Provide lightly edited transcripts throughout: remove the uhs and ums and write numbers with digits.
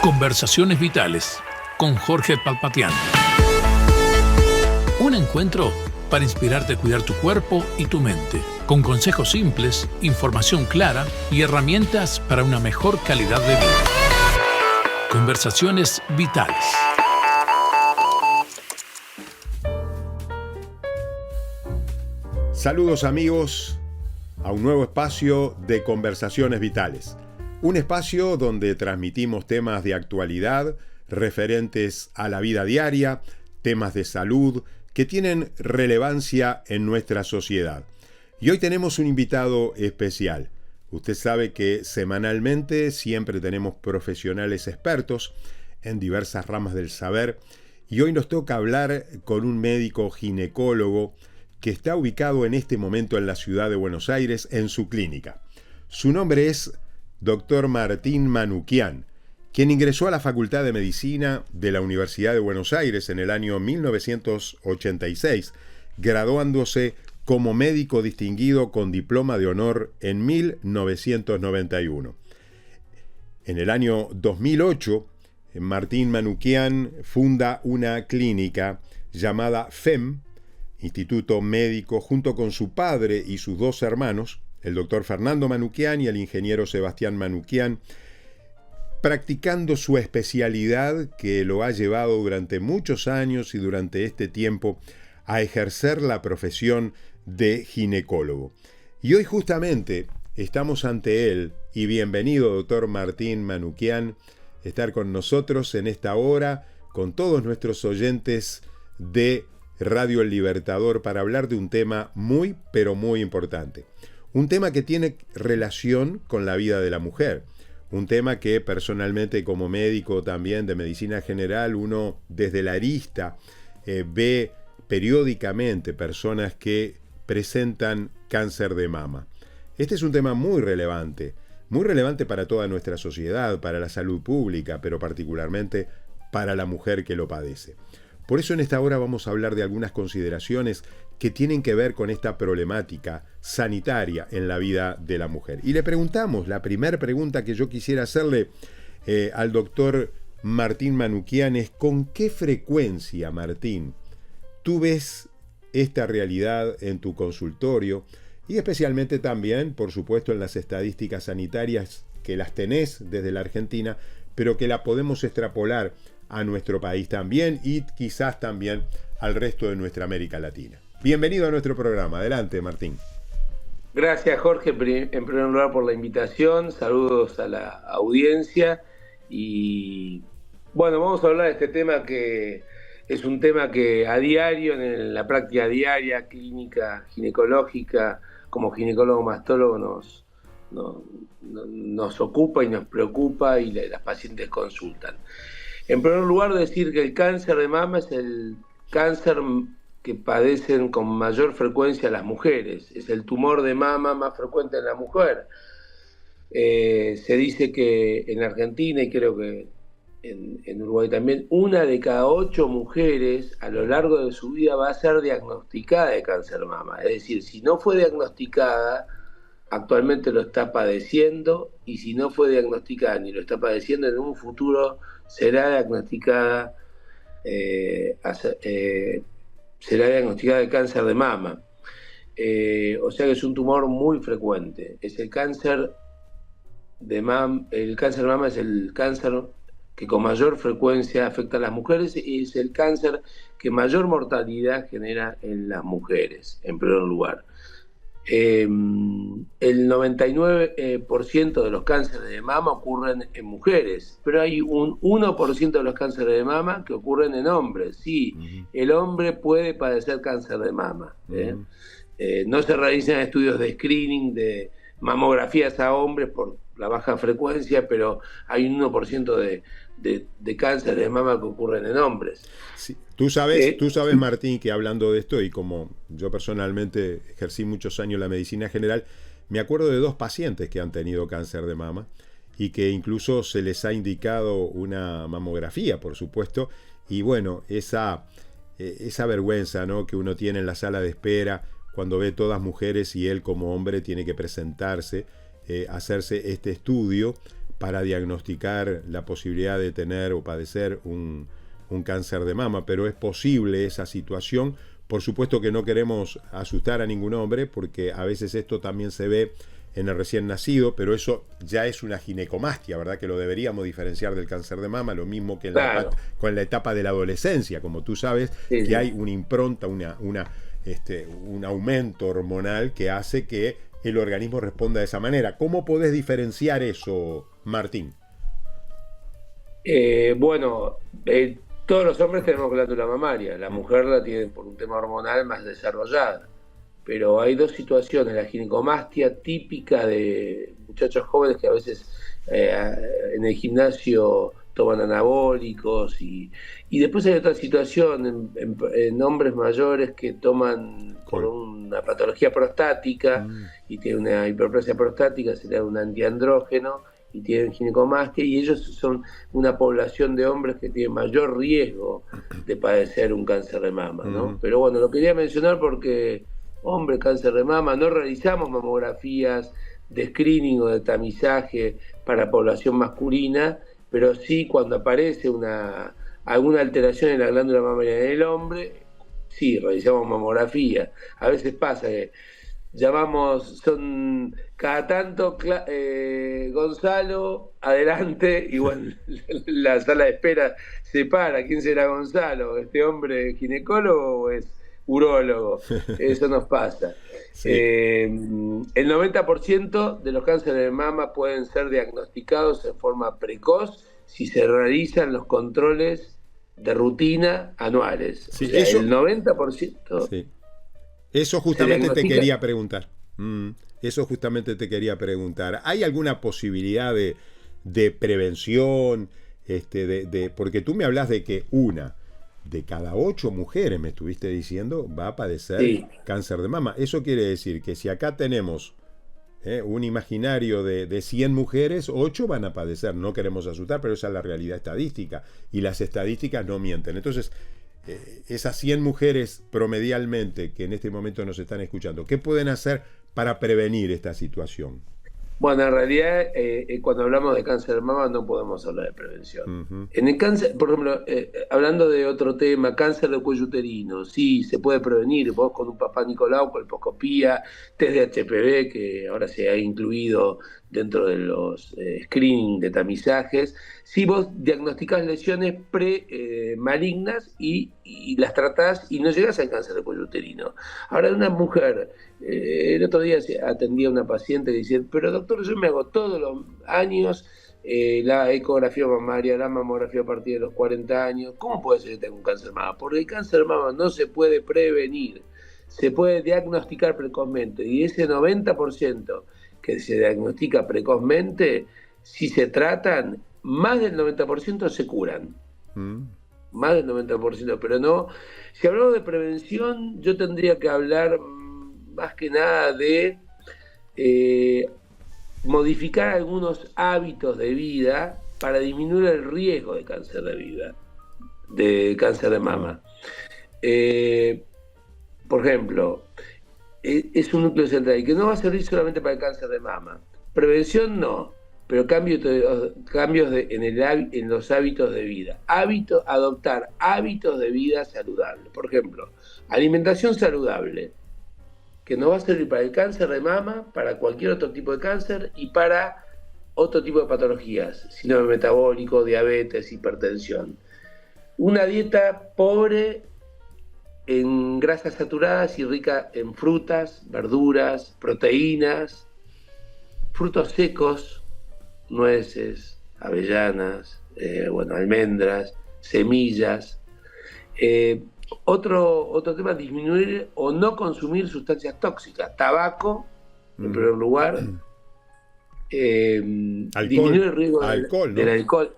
Conversaciones Vitales con Jorge Palpatián. Un encuentro para inspirarte a cuidar tu cuerpo y tu mente, con consejos simples, información clara y herramientas para una mejor calidad de vida. Conversaciones Vitales. Saludos amigos a un nuevo espacio de Conversaciones Vitales. Un espacio donde transmitimos temas de actualidad referentes a la vida diaria, temas de salud que tienen relevancia en nuestra sociedad. Y hoy tenemos un invitado especial. Usted sabe que semanalmente siempre tenemos profesionales expertos en diversas ramas del saber y hoy nos toca hablar con un médico ginecólogo que está ubicado en este momento en la ciudad de Buenos Aires en su clínica. Su nombre es Dr. Martín Manukyan, quien ingresó a la Facultad de Medicina de la Universidad de Buenos Aires en el año 1986, graduándose como médico distinguido con diploma de honor en 1991. En el año 2008, Martín Manukyan funda una clínica llamada FEM, Instituto Médico, junto con su padre y sus dos hermanos, el doctor Fernando Manukyan y el ingeniero Sebastián Manukyan, practicando su especialidad que lo ha llevado durante muchos años y durante este tiempo a ejercer la profesión de ginecólogo. Y hoy justamente estamos ante él, y bienvenido doctor Martín Manukyan, estar con nosotros en esta hora, con todos nuestros oyentes de Radio El Libertador, para hablar de un tema muy, pero muy importante. Un tema que tiene relación con la vida de la mujer. Un tema que personalmente como médico también de medicina general, uno desde la arista ve periódicamente personas que presentan cáncer de mama. Este es un tema muy relevante para toda nuestra sociedad, para la salud pública, pero particularmente para la mujer que lo padece. Por eso en esta hora vamos a hablar de algunas consideraciones que tienen que ver con esta problemática sanitaria en la vida de la mujer. Y le preguntamos, la primera pregunta que yo quisiera hacerle al doctor Martín Manukyan es: ¿con qué frecuencia, Martín, tú ves esta realidad en tu consultorio? Y especialmente también, por supuesto, en las estadísticas sanitarias que las tenés desde la Argentina, pero que la podemos extrapolar a nuestro país también y quizás también al resto de nuestra América Latina. Bienvenido a nuestro programa. Adelante, Martín. Gracias, Jorge, en primer lugar por la invitación. Saludos a la audiencia. Y bueno, vamos a hablar de este tema que es un tema que a diario, en la práctica diaria, clínica, ginecológica, como ginecólogo mastólogo nos ocupa y nos preocupa y las pacientes consultan. En primer lugar, decir que el cáncer de mama es el cáncer que padecen con mayor frecuencia las mujeres. Es el tumor de mama más frecuente en la mujer. Se dice que en Argentina, y creo que en Uruguay también, 1 de cada 8 mujeres a lo largo de su vida va a ser diagnosticada de cáncer de mama. Es decir, si no fue diagnosticada, actualmente lo está padeciendo, y si no fue diagnosticada ni lo está padeciendo, en un futuro será diagnosticada de cáncer de mama. O sea que es un tumor muy frecuente. Es el cáncer de mama. El cáncer de mama es el cáncer que con mayor frecuencia afecta a las mujeres y es el cáncer que mayor mortalidad genera en las mujeres, en primer lugar. El 99% de los cánceres de mama ocurren en mujeres, pero hay un 1% de los cánceres de mama que ocurren en hombres. Sí, el hombre puede padecer cáncer de mama. No se realizan estudios de screening, de mamografías a hombres por la baja frecuencia, pero hay un 1% de cáncer de mama que ocurren en hombres. Sí. Tú sabes, Martín, que hablando de esto, y como yo personalmente ejercí muchos años la medicina general, me acuerdo de 2 pacientes que han tenido cáncer de mama y que incluso se les ha indicado una mamografía, por supuesto, y bueno, esa vergüenza, ¿no?, que uno tiene en la sala de espera cuando ve todas mujeres y él como hombre tiene que presentarse, hacerse este estudio para diagnosticar la posibilidad de tener o padecer un cáncer de mama, pero es posible esa situación. Por supuesto que no queremos asustar a ningún hombre, porque a veces esto también se ve en el recién nacido, pero eso ya es una ginecomastia, ¿verdad? Que lo deberíamos diferenciar del cáncer de mama, lo mismo que Claro. con la etapa de la adolescencia, como tú sabes, Sí, que sí. hay una impronta, un aumento hormonal que hace que el organismo responda de esa manera. ¿Cómo podés diferenciar eso, Martín? Bueno, todos los hombres tenemos glándula mamaria, la mujer la tiene por un tema hormonal más desarrollada, pero hay dos situaciones: la ginecomastia típica de muchachos jóvenes que a veces en el gimnasio toman anabólicos, y después hay otra situación en hombres mayores que toman por una patología prostática y tienen una hiperplasia prostática, se le da un antiandrógeno y tienen ginecomastia, y ellos son una población de hombres que tienen mayor riesgo de padecer un cáncer de mama, ¿no? Pero bueno, lo quería mencionar porque, hombre, cáncer de mama, no realizamos mamografías de screening o de tamizaje para población masculina, pero sí cuando aparece alguna alteración en la glándula mamaria en el hombre, sí, realizamos mamografía. A veces pasa que llamamos, son cada tanto, Gonzalo, adelante, y bueno, la sala de espera se para. ¿Quién será Gonzalo? ¿Este hombre es ginecólogo o es urólogo? Eso nos pasa. Sí. El 90% de los cánceres de mama pueden ser diagnosticados en forma precoz si se realizan los controles de rutina anuales. Sí, o sea, eso, el 90%... Sí. Eso justamente te quería preguntar. Eso justamente te quería preguntar. ¿Hay alguna posibilidad de prevención? Porque tú me hablas de que una de cada 8 mujeres, me estuviste diciendo, va a padecer cáncer de mama. Eso quiere decir que si acá tenemos un imaginario de 100 mujeres, 8 van a padecer. No queremos asustar, pero esa es la realidad estadística. Y las estadísticas no mienten. Entonces, esas 100 mujeres promedialmente que en este momento nos están escuchando, ¿qué pueden hacer para prevenir esta situación? Bueno, en realidad, cuando hablamos de cáncer de mama no podemos hablar de prevención. En el cáncer, por ejemplo, hablando de otro tema, cáncer de cuello uterino, sí, se puede prevenir. Vos con un papá Nicolau, colposcopía, test de HPV, que ahora se ha incluido dentro de los screening de tamizajes. Si vos diagnosticás lesiones malignas y las tratás y no llegás al cáncer de cuello uterino. Ahora, una mujer, el otro día atendía a una paciente que dice, pero doctor, yo me hago todos los años la ecografía mamaria, la mamografía a partir de los 40 años. ¿Cómo puede ser que tenga un cáncer de mama? Porque el cáncer de mama no se puede prevenir, se puede diagnosticar precozmente, y ese 90% que se diagnostica precozmente, si se tratan, más del 90% se curan. Más del 90%, pero no. Si hablamos de prevención, yo tendría que hablar más que nada de modificar algunos hábitos de vida para disminuir el riesgo de cáncer de cáncer de mama. Por ejemplo, es un núcleo central y que no va a servir solamente para el cáncer de mama. Prevención no, pero cambios en los hábitos de vida. Adoptar hábitos de vida saludables. Por ejemplo, alimentación saludable, que nos va a servir para el cáncer de mama, para cualquier otro tipo de cáncer y para otro tipo de patologías, síndrome metabólico, diabetes, hipertensión. Una dieta pobre en grasas saturadas y rica en frutas, verduras, proteínas, frutos secos, nueces, avellanas, almendras, semillas. Otro tema, disminuir o no consumir sustancias tóxicas, tabaco, en primer lugar, disminuir el riesgo del alcohol.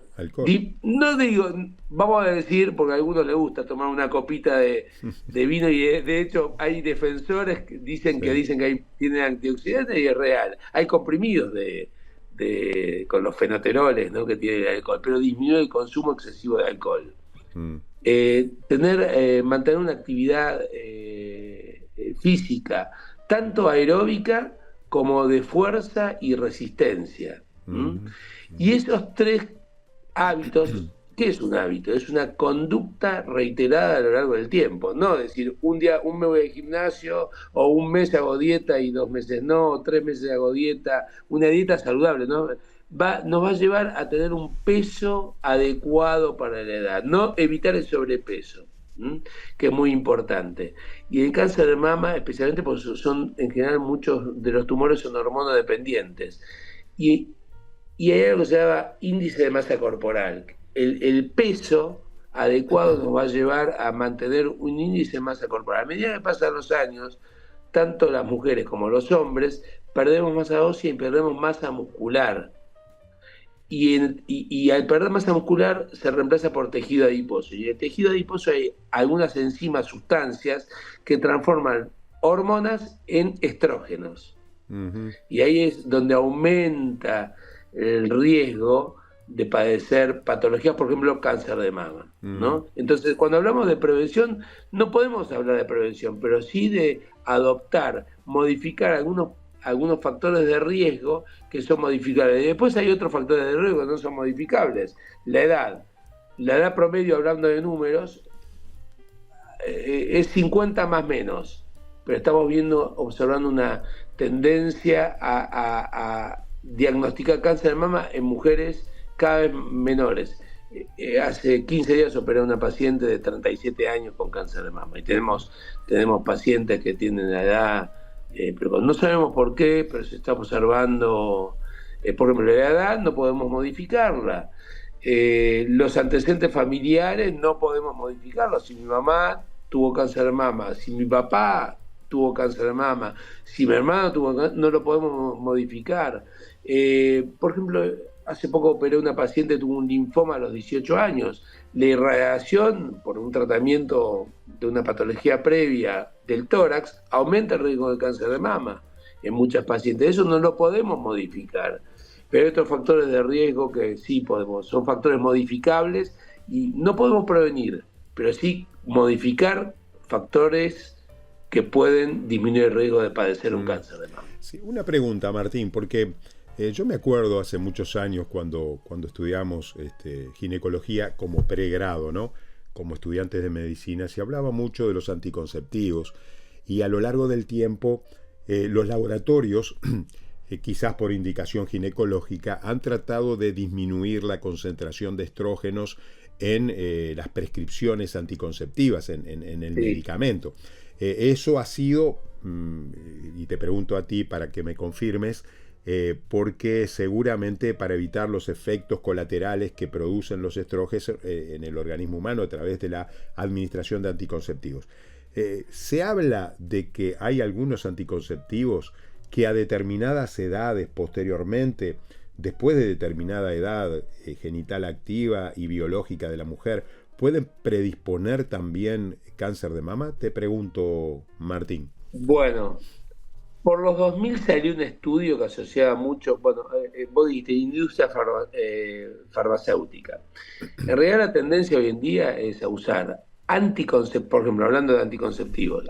No digo, vamos a decir, porque a algunos les gusta tomar una copita de vino, y de hecho hay defensores que dicen que tiene antioxidantes, y es real. Hay comprimidos con los fenoteroles, ¿no?, que tiene el alcohol, pero disminuye el consumo excesivo de alcohol. Mantener una actividad física, tanto aeróbica como de fuerza y resistencia. Y esos 3 hábitos, ¿qué es un hábito? Es una conducta reiterada a lo largo del tiempo, no decir un mes voy al gimnasio, o un mes hago dieta y 2 meses no, o 3 meses hago dieta, una dieta saludable, ¿no? Nos va a llevar a tener un peso adecuado para la edad, no evitar el sobrepeso, que es muy importante. Y el cáncer de mama, especialmente porque son, en general, muchos de los tumores son hormonodependientes. Y hay algo que se llama índice de masa corporal. El peso adecuado nos va a llevar a mantener un índice de masa corporal. A medida que pasan los años, tanto las mujeres como los hombres perdemos masa ósea y perdemos masa muscular. Y al perder masa muscular se reemplaza por tejido adiposo. Y en el tejido adiposo hay algunas enzimas, sustancias, que transforman hormonas en estrógenos. Y ahí es donde aumenta el riesgo de padecer patologías, por ejemplo, cáncer de mama, ¿no? Entonces, cuando hablamos de prevención, no podemos hablar de prevención, pero sí de adoptar, modificar algunos factores de riesgo que son modificables. Y después hay otros factores de riesgo que no son modificables. La edad promedio, hablando de números, es 50 más menos, pero estamos observando una tendencia a diagnosticar cáncer de mama en mujeres cada vez menores. Hace 15 días operé a una paciente de 37 años con cáncer de mama, y tenemos pacientes que tienen la edad, pero no sabemos por qué, pero se está observando. Por ejemplo, la edad no podemos modificarla, los antecedentes familiares no podemos modificarlos. Si mi mamá tuvo cáncer de mama, si mi papá tuvo cáncer de mama, si mi hermano tuvo cáncer, no lo podemos modificar. Por ejemplo, hace poco operé a una paciente que tuvo un linfoma a los 18 años. La irradiación por un tratamiento de una patología previa del tórax aumenta el riesgo de cáncer de mama en muchas pacientes. Eso no lo podemos modificar. Pero hay otros factores de riesgo que sí podemos, son factores modificables y no podemos prevenir, pero sí modificar factores que pueden disminuir el riesgo de padecer un cáncer de mama. Sí, una pregunta, Martín, porque yo me acuerdo hace muchos años cuando estudiamos ginecología como pregrado, ¿no? Como estudiantes de medicina, se hablaba mucho de los anticonceptivos, y a lo largo del tiempo los laboratorios, quizás por indicación ginecológica, han tratado de disminuir la concentración de estrógenos en las prescripciones anticonceptivas, en el medicamento. Eso ha sido, y te pregunto a ti para que me confirmes, porque seguramente para evitar los efectos colaterales que producen los estrógenos en el organismo humano a través de la administración de anticonceptivos. Se habla de que hay algunos anticonceptivos que a determinadas edades posteriormente, después de determinada edad genital activa y biológica de la mujer, pueden predisponer también cáncer de mama. Te pregunto, Martín. Bueno, por los 2000 salió un estudio que asociaba mucho, vos dijiste, industria farmacéutica. En realidad la tendencia hoy en día es a usar anticonceptivos, por ejemplo, hablando de anticonceptivos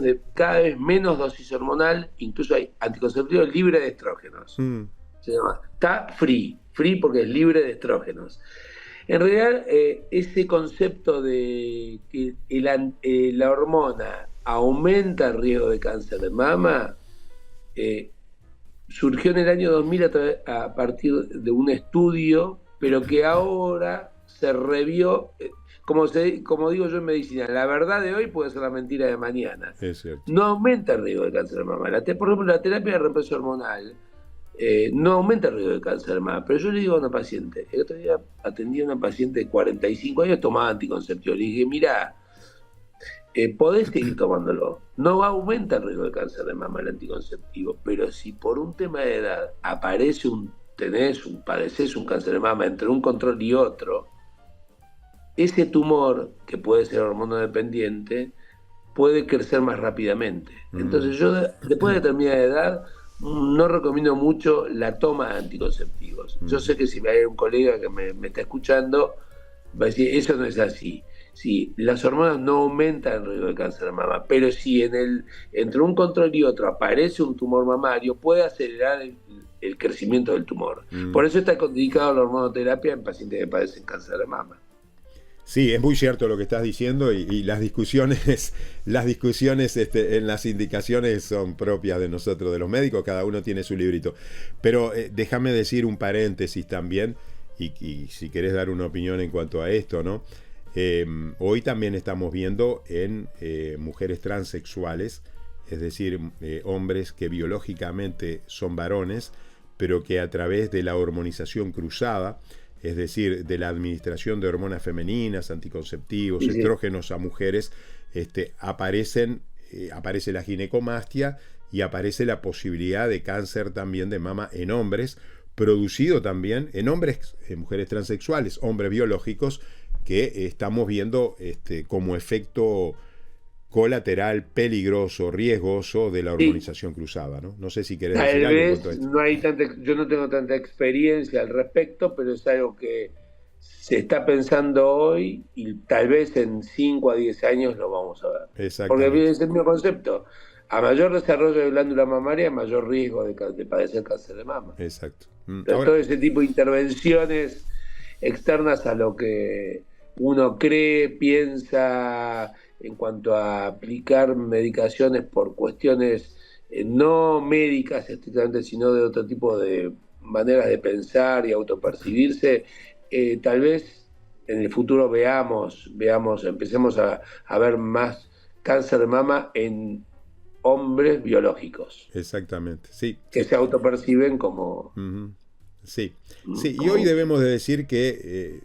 de cada vez menos dosis hormonal, incluso hay anticonceptivos libres de estrógenos. Se llama, está free porque es libre de estrógenos. En realidad, ese concepto de que la hormona aumenta el riesgo de cáncer de mama, surgió en el año 2000 a partir de un estudio, pero que ahora se revió, como digo yo en medicina, la verdad de hoy puede ser la mentira de mañana. Es cierto. No aumenta el riesgo de cáncer de mama. Por ejemplo, la terapia de reemplazo hormonal no aumenta el riesgo de cáncer de mama. Pero yo le digo a una paciente, el otro día atendí a una paciente de 45 años, tomaba anticonceptivos. Le dije, mira, podés seguir tomándolo. No aumenta el riesgo de cáncer de mama el anticonceptivo, pero si por un tema de edad padecés un cáncer de mama entre un control y otro, ese tumor, que puede ser hormonodependiente, puede crecer más rápidamente. Entonces yo, después de determinada edad, no recomiendo mucho la toma de anticonceptivos. Yo sé que si hay un colega que me está escuchando, va a decir, eso no es así. Sí, las hormonas no aumentan el riesgo de cáncer de mama, pero si entre un control y otro aparece un tumor mamario, puede acelerar el crecimiento del tumor. Por eso está contraindicado la hormonoterapia en pacientes que padecen cáncer de mama. Sí, es muy cierto lo que estás diciendo y las discusiones en las indicaciones son propias de nosotros, de los médicos, cada uno tiene su librito. Pero déjame decir un paréntesis también, y si querés dar una opinión en cuanto a esto, ¿no? Hoy también estamos viendo en mujeres transexuales, es decir, hombres que biológicamente son varones, pero que a través de la hormonización cruzada, es decir, de la administración de hormonas femeninas, anticonceptivos, sí, estrógenos a mujeres, aparece la ginecomastia y aparece la posibilidad de cáncer también de mama en hombres, producido también en hombres, en mujeres transexuales, hombres biológicos, que estamos viendo como efecto colateral peligroso, riesgoso de la hormonización cruzada, ¿no? No sé si querés decir algo en cuanto a esto. Yo no tengo tanta experiencia al respecto, pero es algo que se está pensando hoy y tal vez en 5 a 10 años lo vamos a ver. Porque es el mismo concepto. A mayor desarrollo de glándula mamaria, mayor riesgo de padecer cáncer de mama. Exacto. Todo ese tipo de intervenciones externas a lo que uno cree, piensa en cuanto a aplicar medicaciones por cuestiones no médicas estrictamente, sino de otro tipo de maneras de pensar y autopercibirse, tal vez en el futuro empecemos a ver más cáncer de mama en hombres biológicos. Exactamente, sí. Que se autoperciben como... Sí, sí, y hoy debemos de decir que...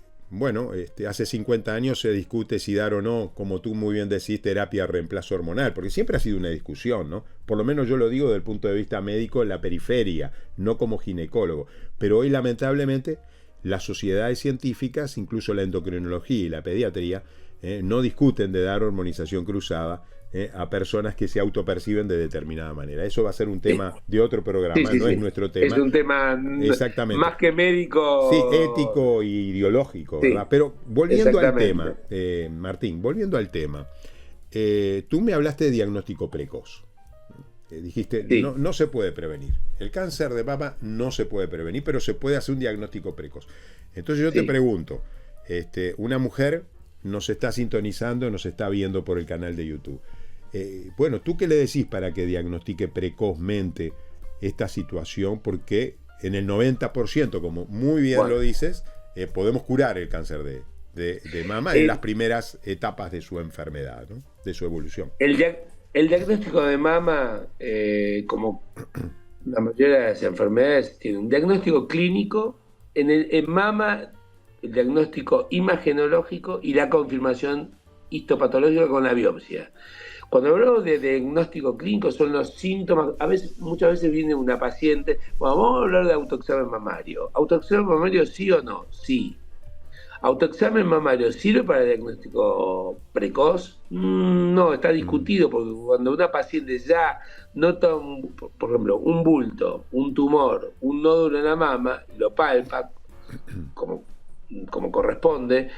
hace 50 años se discute si dar o no, como tú muy bien decís, terapia reemplazo hormonal, porque siempre ha sido una discusión, ¿no? Por lo menos yo lo digo desde el punto de vista médico en la periferia, no como ginecólogo. Pero hoy, lamentablemente, las sociedades científicas, incluso la endocrinología y la pediatría, no discuten de dar hormonización cruzada a personas que se autoperciben de determinada manera. Eso va a ser un tema de otro programa, es nuestro tema. Es un tema más que médico. Sí, ético e ideológico, ¿verdad? Pero volviendo al tema, Martín, tú me hablaste de diagnóstico precoz. Dijiste, no se puede prevenir. El cáncer de mama no se puede prevenir, pero se puede hacer un diagnóstico precoz. Entonces yo te pregunto, una mujer nos está sintonizando, nos está viendo por el canal de YouTube. ¿Tú qué le decís para que diagnostique precozmente esta situación? Porque en el 90%, como muy bien lo dices, podemos curar el cáncer de mama en las primeras etapas de su enfermedad, ¿no? De su evolución. El diagnóstico de mama, como la mayoría de las enfermedades, tiene un diagnóstico clínico. En mama, el diagnóstico imagenológico y la confirmación histopatológica con la biopsia. Cuando hablamos de diagnóstico clínico son los síntomas. Muchas veces viene una paciente, vamos a hablar de autoexamen mamario. ¿Autoexamen mamario sí o no? Sí. ¿Autoexamen mamario sirve para el diagnóstico precoz? No, está discutido, porque cuando una paciente ya nota, por ejemplo, un bulto, un tumor, un nódulo en la mama, lo palpa como corresponde,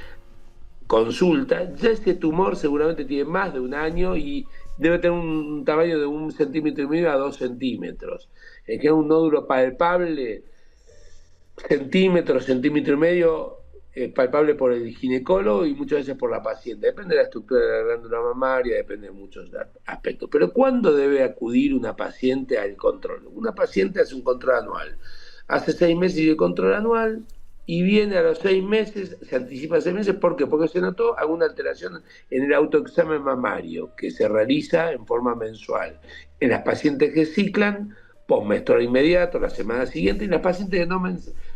consulta, ya ese tumor seguramente tiene más de 1 año y debe tener un tamaño de 1,5 centímetros a 2 centímetros. Es que es un nódulo palpable, centímetro y medio, palpable por el ginecólogo y muchas veces por la paciente. Depende de la estructura de la glándula mamaria, depende de muchos aspectos. Pero ¿cuándo debe acudir una paciente al control? Una paciente hace un control anual. Hace 6 meses de control anual y viene a los 6 meses, se anticipa 6 meses. ¿Por qué? Porque se notó alguna alteración en el autoexamen mamario que se realiza en forma mensual. En las pacientes que ciclan, postmenstrual inmediato, la semana siguiente, y las pacientes que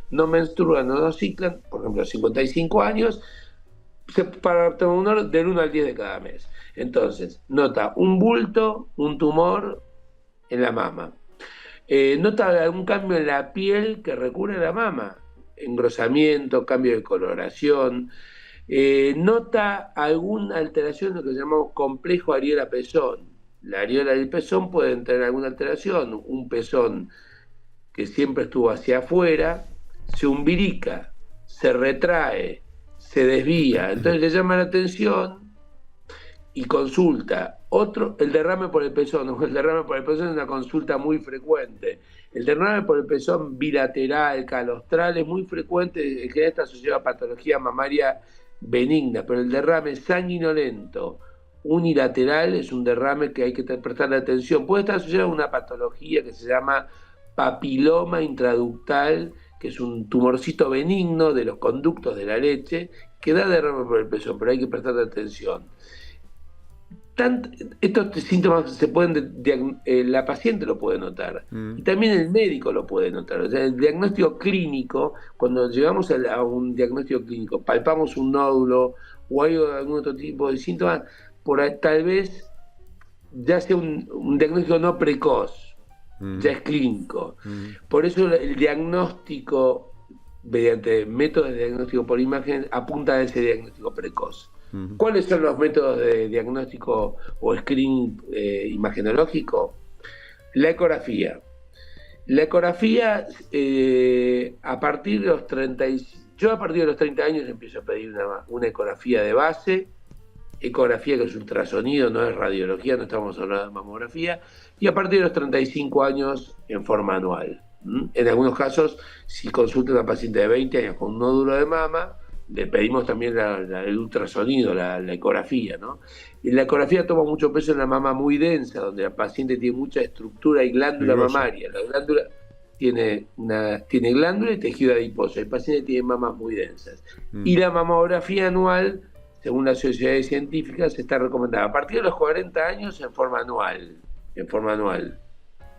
no menstruan o no ciclan, por ejemplo, a 55 años, para tener del 1 al 10 de cada mes. Entonces, nota un bulto, un tumor en la mama. Nota algún cambio en la piel que recubre la mama, engrosamiento, cambio de coloración. Nota alguna alteración de lo que llamamos complejo areola-pezón. La areola del pezón puede tener alguna alteración, un pezón que siempre estuvo hacia afuera, se umbilica, se retrae, se desvía, entonces le llama la atención y consulta. El derrame por el pezón. El derrame por el pezón es una consulta muy frecuente. El derrame por el pezón bilateral, calostral, es muy frecuente, en general está asociado a patología mamaria benigna, pero el derrame sanguinolento unilateral es un derrame que hay que prestarle atención. Puede estar asociado a una patología que se llama papiloma intraductal, que es un tumorcito benigno de los conductos de la leche, que da derrame por el pezón, pero hay que prestarle atención. Estos síntomas se pueden, la paciente lo puede notar, y también el médico lo puede notar. O sea, el diagnóstico clínico, cuando llegamos a un diagnóstico clínico, palpamos un nódulo o hay algún otro tipo de síntomas, tal vez ya sea un diagnóstico no precoz, ya es clínico. Por eso el diagnóstico, mediante métodos de diagnóstico por imagen, apunta a ese diagnóstico precoz. ¿Cuáles son los métodos de diagnóstico o screening imagenológico? La ecografía. La ecografía, a partir de los 30 años empiezo a pedir una ecografía de base, ecografía que es ultrasonido, no es radiología, no estamos hablando de mamografía, y a partir de los 35 años en forma anual. En algunos casos, si consulta a una paciente de 20 años con un nódulo de mama, le pedimos también el ultrasonido, la ecografía, ¿no? Y la ecografía toma mucho peso en la mama muy densa, donde la paciente tiene mucha estructura y glándula mamaria. La glándula tiene glándula y tejido adiposo. El paciente tiene mamas muy densas. Y la mamografía anual, según las sociedades científicas, está recomendada a partir de los 40 años en forma anual.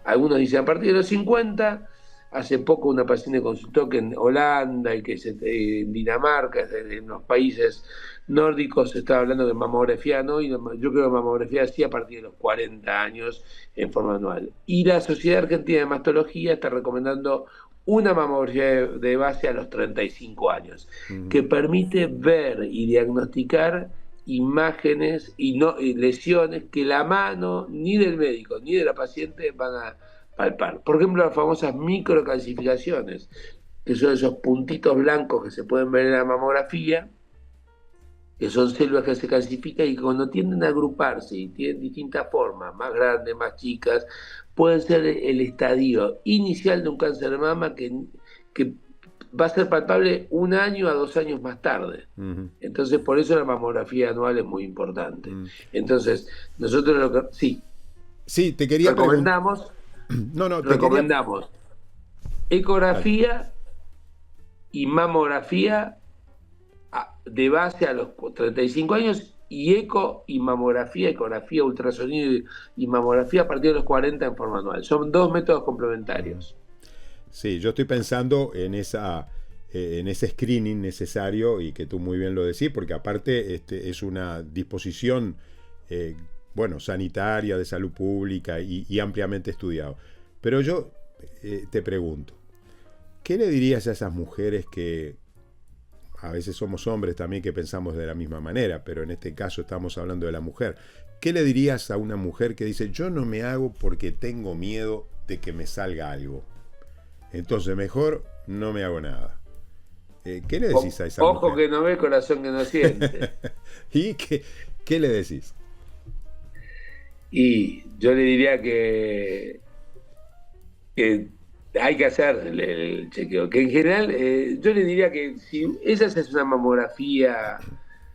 Algunos dicen a partir de los 50. Hace poco una paciente consultó que en Holanda y que en Dinamarca, en los países nórdicos, se estaba hablando de mamografía, ¿no? Y yo creo que mamografía sí a partir de los 40 años en forma anual. Y la Sociedad Argentina de Mastología está recomendando una mamografía de base a los 35 años, que permite ver y diagnosticar imágenes y lesiones que la mano ni del médico ni de la paciente van a palpar. Por ejemplo, las famosas microcalcificaciones, que son esos puntitos blancos que se pueden ver en la mamografía, que son células que se calcifican y que cuando tienden a agruparse y tienen distintas formas, más grandes, más chicas, pueden ser el estadio inicial de un cáncer de mama que va a ser palpable 1 año a 2 años más tarde. Entonces, por eso la mamografía anual es muy importante. Entonces, nosotros lo que... Sí, te quería recomendamos... recomendamos ecografía y mamografía de base a los 35 años y ecografía, ultrasonido y mamografía a partir de los 40 en forma anual. Son 2 métodos complementarios. Sí, yo estoy pensando en ese screening necesario y que tú muy bien lo decís, porque aparte es una disposición sanitaria, de salud pública y ampliamente estudiado. Pero yo te pregunto, ¿qué le dirías a esas mujeres que a veces somos hombres también que pensamos de la misma manera, pero en este caso estamos hablando de la mujer? ¿Qué le dirías a una mujer que dice, yo no me hago porque tengo miedo de que me salga algo? Entonces mejor no me hago nada. ¿Qué le decís a esa mujer? Ojo que no ve, corazón que no siente. ¿Y qué le decís? Y yo le diría que hay que hacer el chequeo, que en general yo le diría que si esa es una mamografía,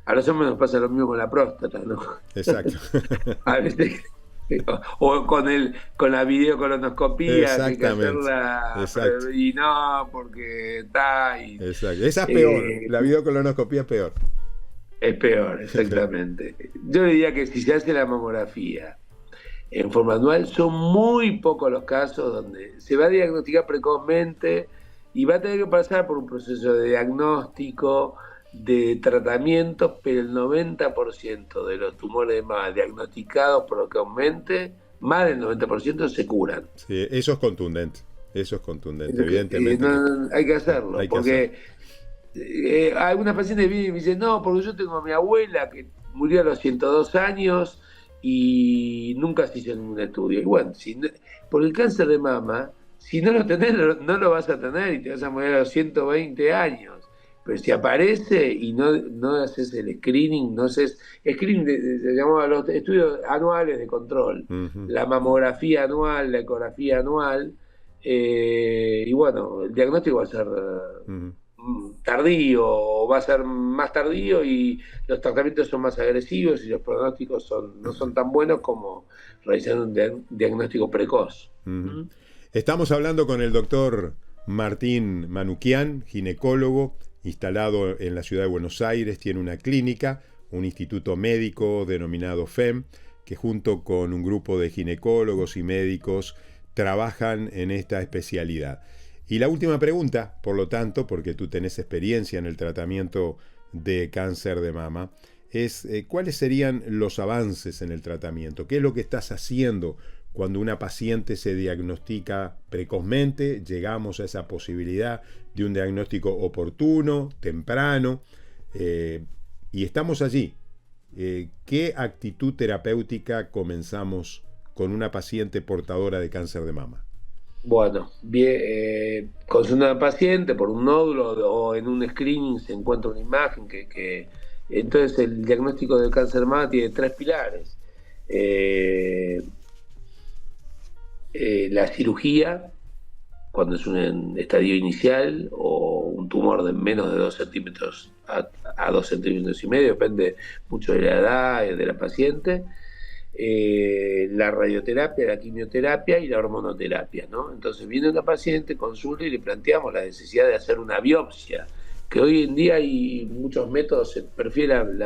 a los hombres nos pasa lo mismo con la próstata, ¿no? Exacto. A veces, o con la videocolonoscopía, hay que hacerla. Exacto. Y no, porque está. Exacto. Esa es peor, la videocolonoscopía es peor. Es peor, exactamente. Yo le diría que si se hace la mamografía en forma anual, son muy pocos los casos donde se va a diagnosticar precozmente y va a tener que pasar por un proceso de diagnóstico, de tratamiento, pero el 90% de los tumores de mama diagnosticados por lo que aumente, más del 90% se curan. Sí, eso es contundente, evidentemente. Hay que hacerlo, porque algunas pacientes vienen y me dicen, no, porque yo tengo a mi abuela que murió a los 102 años y nunca se hizo ningún estudio. Y bueno, por el cáncer de mama, si no lo tenés, no lo vas a tener y te vas a morir a los 120 años. Pero si aparece y no haces el screening, se llamaba los estudios anuales de control, la mamografía anual, la ecografía anual, y bueno, el diagnóstico va a ser tardío, o va a ser más tardío, y los tratamientos son más agresivos y los pronósticos no son tan buenos como realizar un diagnóstico precoz. Estamos hablando con el doctor Martín Manukyan, ginecólogo, instalado en la ciudad de Buenos Aires. Tiene una clínica, un instituto médico denominado FEM, que junto con un grupo de ginecólogos y médicos trabajan en esta especialidad. Y la última pregunta, por lo tanto, porque tú tenés experiencia en el tratamiento de cáncer de mama, es ¿cuáles serían los avances en el tratamiento? ¿Qué es lo que estás haciendo cuando una paciente se diagnostica precozmente? Llegamos a esa posibilidad de un diagnóstico oportuno, temprano, y estamos allí. ¿Qué actitud terapéutica comenzamos con una paciente portadora de cáncer de mama? Bueno, bien, con una paciente por un nódulo o en un screening se encuentra una imagen entonces el diagnóstico del cáncer de mama tiene 3 pilares. La cirugía, cuando es un estadio inicial o un tumor de menos de 2 centímetros a 2 centímetros y medio, depende mucho de la edad y de la paciente. La radioterapia, la quimioterapia y la hormonoterapia, ¿no? Entonces viene una paciente, consulta y le planteamos la necesidad de hacer una biopsia, que hoy en día hay muchos métodos, se prefieren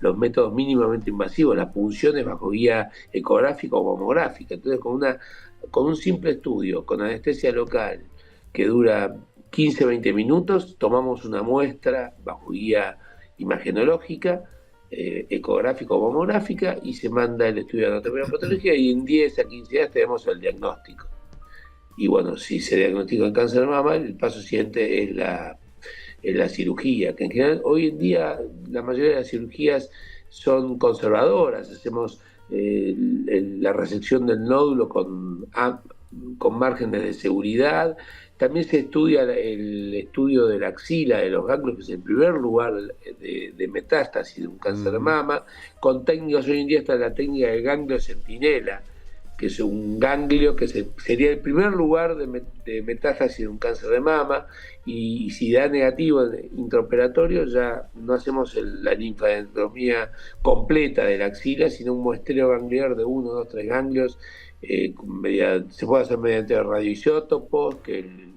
los métodos mínimamente invasivos, las punciones bajo guía ecográfica o mamográfica. Entonces con un simple estudio, con anestesia local, que dura 15-20 minutos, tomamos una muestra bajo guía imagenológica, ecográfica o mamográfica, y se manda el estudio de anatomía y patología, y en 10 a 15 días tenemos el diagnóstico. Y bueno, si se diagnostica el cáncer de mama, el paso siguiente es la cirugía, que en general hoy en día la mayoría de las cirugías son conservadoras. Hacemos la resección del nódulo con márgenes de seguridad. También se estudia el estudio de la axila, de los ganglios, que es el primer lugar de metástasis de un cáncer de mama. Con técnicas, hoy en día está la técnica del ganglio centinela, que es un ganglio que sería el primer lugar de metástasis de un cáncer de mama, y si da negativo intraoperatorio, ya no hacemos la linfadenectomía completa de la axila, sino un muestreo gangliar de 1, 2, 3 ganglios. Se puede hacer mediante radioisótopos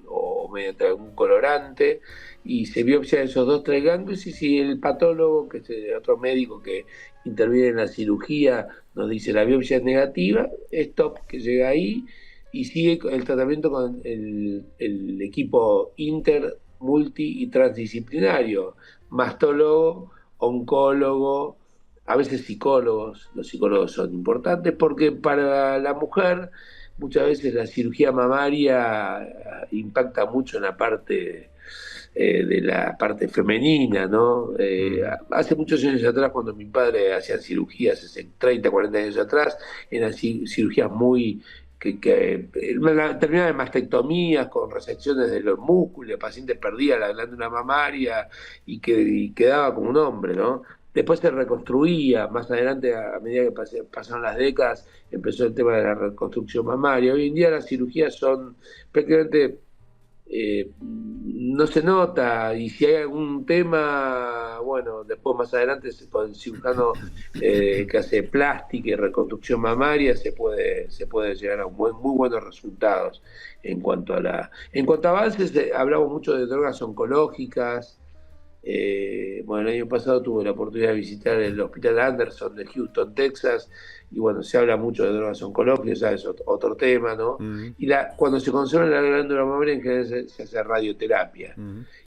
o mediante algún colorante, y se biopsia esos 2, 3 ganglios, y si el patólogo, que es otro médico que interviene en la cirugía, nos dice la biopsia es negativa, stop, que llega ahí, y sigue el tratamiento con el equipo inter, multi y transdisciplinario, mastólogo, oncólogo, a veces psicólogos. Los psicólogos son importantes porque para la mujer muchas veces la cirugía mamaria impacta mucho en la parte de la parte femenina, ¿no? Hace muchos años atrás, cuando mi padre hacía cirugías, hace 30, 40 años atrás, eran cirugías muy que terminaba en mastectomías con resecciones de los músculos, el paciente perdía la glándula mamaria y quedaba como un hombre, ¿no? Después se reconstruía, más adelante, a medida que pasaron las décadas, empezó el tema de la reconstrucción mamaria. Hoy en día las cirugías son prácticamente, no se nota, y si hay algún tema, bueno, después más adelante con el cirujano que hace plástica y reconstrucción mamaria se puede llegar a muy buenos resultados. En cuanto a avances, hablamos mucho de drogas oncológicas. Bueno, el año pasado tuve la oportunidad de visitar el Hospital Anderson de Houston, Texas, y bueno, se habla mucho de drogas oncológicas, ya es otro tema, ¿no? Y cuando se conserva la glándula mamaria, en general se hace radioterapia.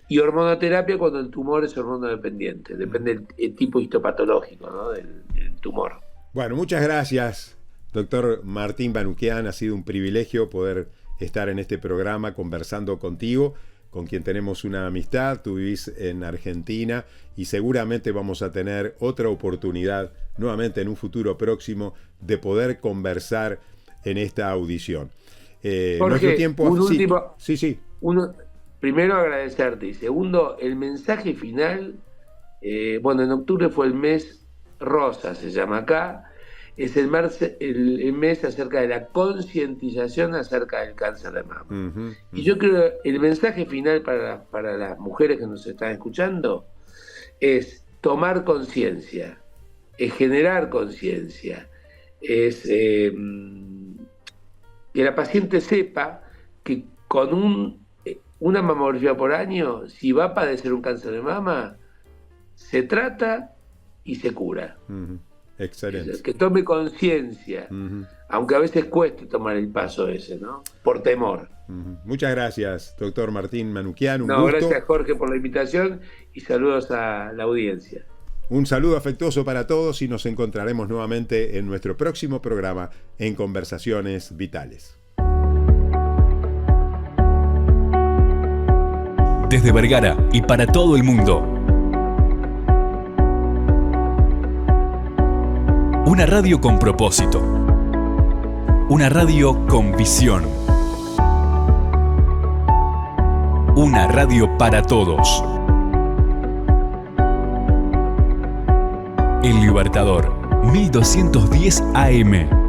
Y hormonoterapia cuando el tumor es hormonodependiente, depende del tipo histopatológico, ¿no? del tumor. Bueno, muchas gracias, doctor Martín Manukyan. Ha sido un privilegio poder estar en este programa conversando contigo, con quien tenemos una amistad. Tú vivís en Argentina y seguramente vamos a tener otra oportunidad nuevamente en un futuro próximo de poder conversar en esta audición. Jorge, tiempo... Sí. Primero agradecerte, y segundo, el mensaje final. Bueno, en octubre fue el mes rosa, se llama acá, es el mes acerca de la concientización acerca del cáncer de mama. Y yo creo que el mensaje final para las mujeres que nos están escuchando es tomar conciencia, es generar conciencia, es que la paciente sepa que con una mamografía por año, si va a padecer un cáncer de mama, se trata y se cura. Excelente. Que tome conciencia, aunque a veces cueste tomar el paso ese, ¿no? Por temor. Muchas gracias, doctor Martín Manukyan. Un gusto. Gracias, Jorge, por la invitación y saludos a la audiencia. Un saludo afectuoso para todos y nos encontraremos nuevamente en nuestro próximo programa en Conversaciones Vitales. Desde Vergara y para todo el mundo. Una radio con propósito. Una radio con visión. Una radio para todos. El Libertador, 1210 AM.